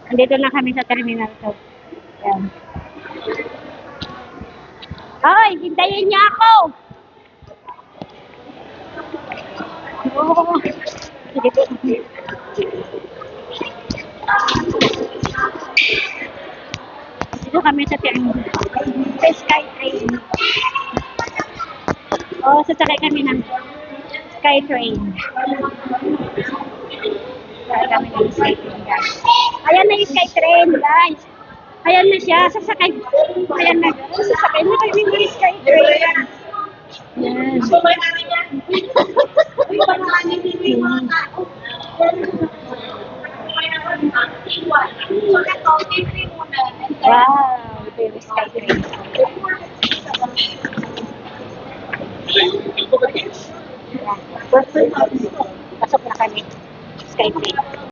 Andito na kami sa Terminal 2. Yan. Hoy, hintayin niyo ako! Oo. Sige po. Dito kami sa Terminal. Sa Skytrain. Oo, sasakay kami ng Skytrain. Sasakay kami ng Skytrain, guys. Ayan na yung Skytrain, guys. Ayan na siya. Sasakay. Ayan na. Sasakay na kami ng Skytrain. Yan. Wow, ito yung Skytrain. Pasok na kami. Skytrain.